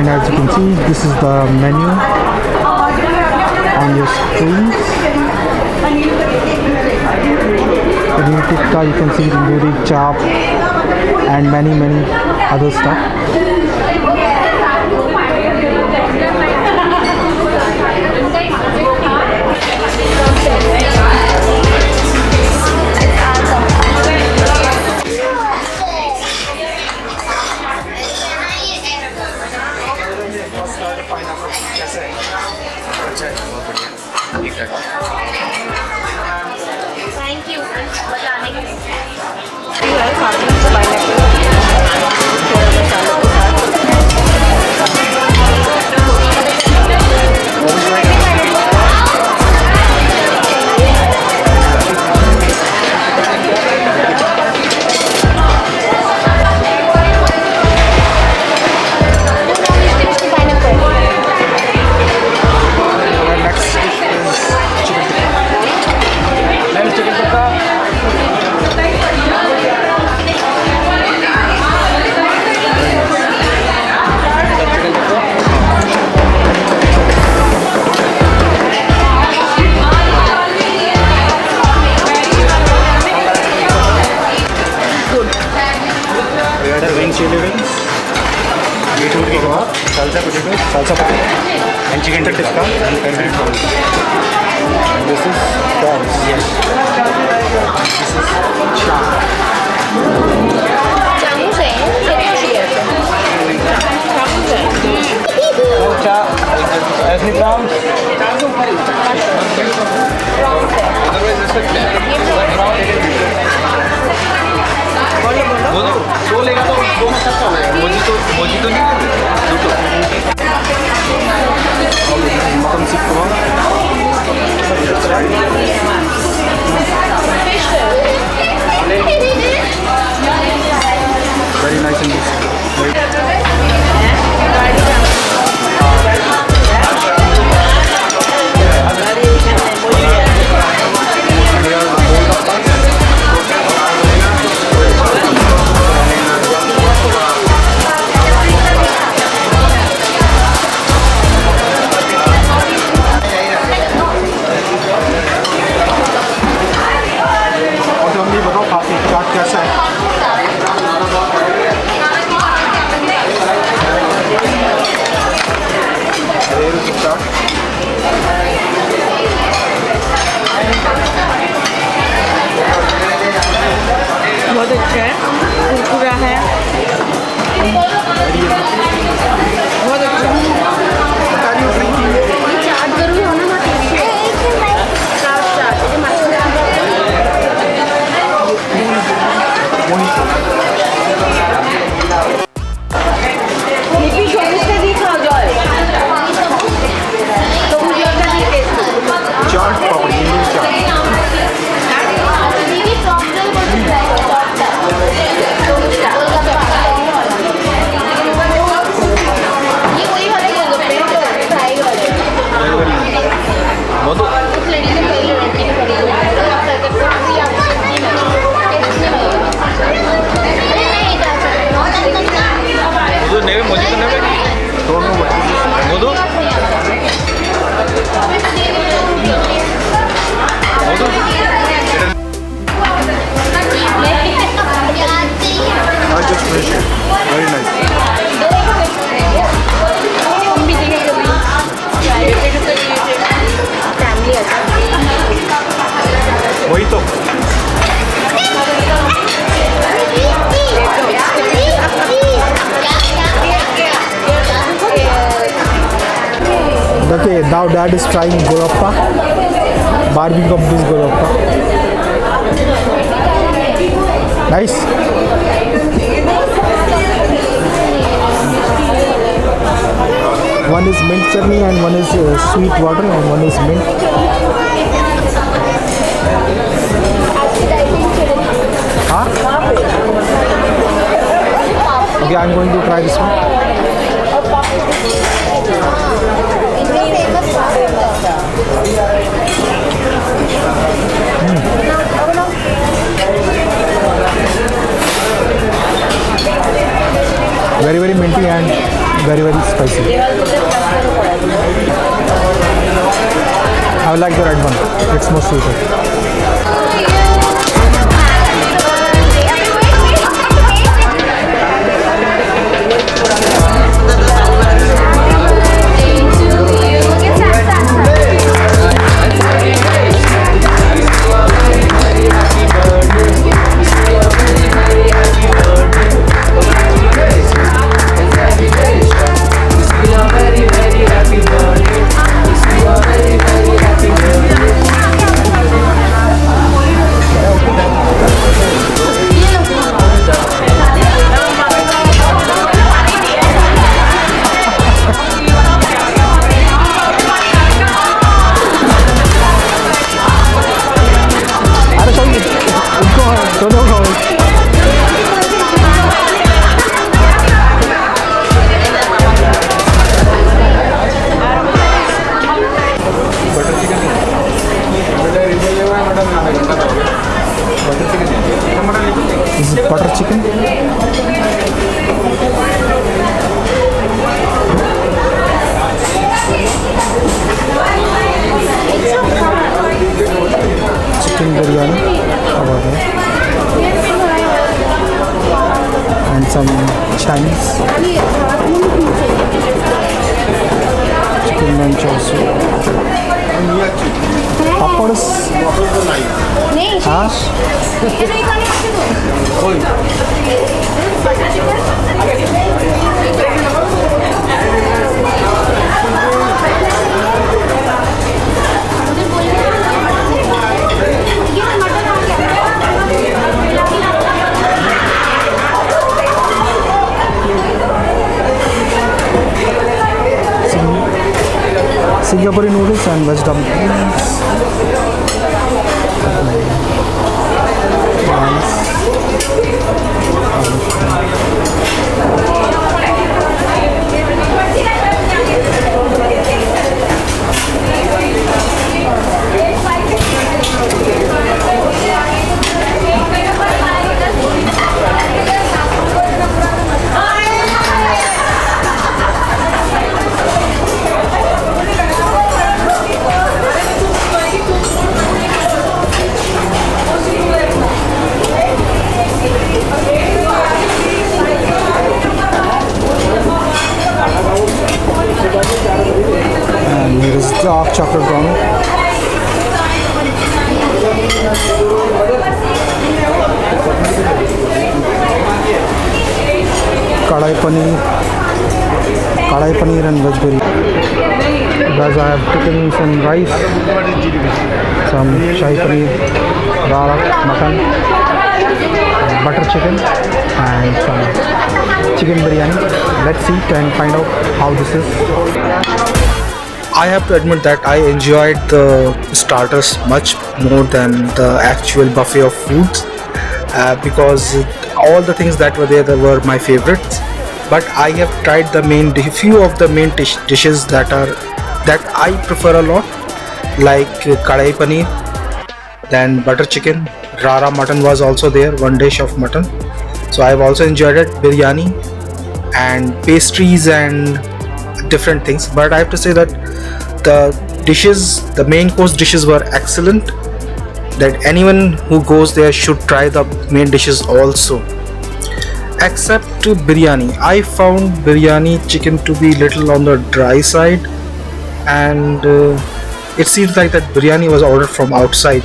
And as you can see, this is the menu on your screens. Paneer tikka, you can see tandoori chop and many other stuff. Thank you. बताने के लिए। Chili wings, beetroot kebab, salsa potato, and chicken tikka and tandoori prawns. And this is prawns. Yes. This is char. Any prawns? दो लेगा तो दो में खर्चा हो जाएगा मोजी तो नहीं मटन सीख कबाब वेरी नाइस एंड बहुत अच्छा है, कुरकुरा है, बहुत अच्छा है। चाट जरूर होना मत चाट पापड़ी वही तो Okay, now Dad is trying golappa, Barbecue Company's golappa. Nice. One is mint chutney and one is sweet water and one is mint. Huh? Okay, I'm going to try this one. Very minty and very very spicy. I like the red one. It's more sweeter. This is butter chicken. Chicken biryani over there. And some Chinese. Chicken lunch also. Papads. Huh? Singapore noodles and veg dumplings. And here is dark chocolate brownie. Kadai paneer and veg biryani. Guys, I have taken some rice, some shahi paneer, rara mutton, butter chicken, and some chicken biryani. Let's eat and find out how this is. I have to admit that I enjoyed the starters much more than the actual buffet of foods because all the things that were there were my favorites. But I have tried the few of the main dishes that I prefer a lot, like kadai paneer, then butter chicken, rara mutton was also there, one dish of mutton. So I've also enjoyed it, biryani and pastries and different things. But I have to say that the main course dishes were excellent, that anyone who goes there should try the main dishes also, except biryani. I found biryani chicken to be little on the dry side, and it seems like that biryani was ordered from outside,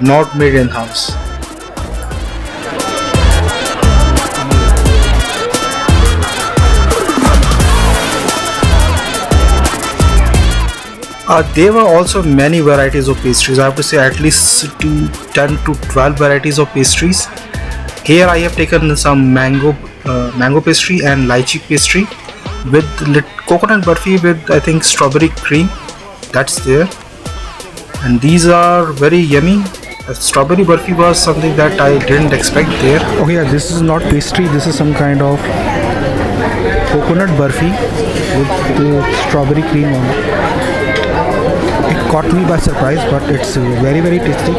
not made in house. There were also many varieties of pastries. I have to say at least 10 to 12 varieties of pastries. Here I have taken some mango pastry and lychee pastry with coconut burfi with I think strawberry cream. That's there, and these are very yummy. Strawberry burfi was something that I didn't expect there. Okay, yeah, this is not pastry. This is some kind of coconut burfi with strawberry cream on it. It caught me by surprise, but it's very very tasty.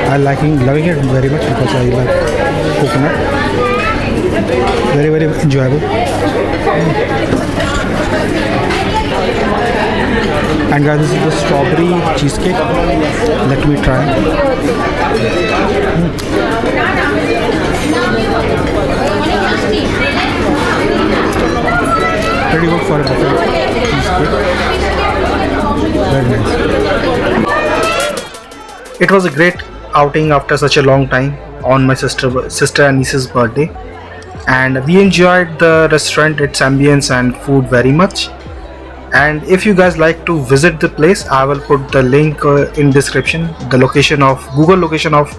I'm loving it very much because I like coconut. Very very enjoyable. And guys, this is the strawberry cheesecake. Let me try. Pretty good for a buffet cheesecake. Very nice. It was a great outing after such a long time on my sister and niece's birthday, and we enjoyed the restaurant, its ambience and food very much. And if you guys like to visit the place, I will put the link in description, the location of Google location of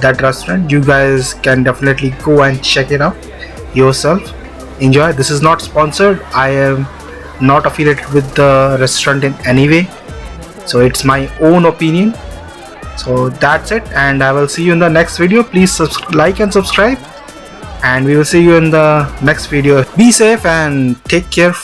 that restaurant. You guys can definitely go and check it out yourself. Enjoy. This is not sponsored. I am not affiliated with the restaurant in any way, so it's my own opinion. So that's it, and I will see you in the next video. Please like and subscribe, and we will see you in the next video. Be safe and take care.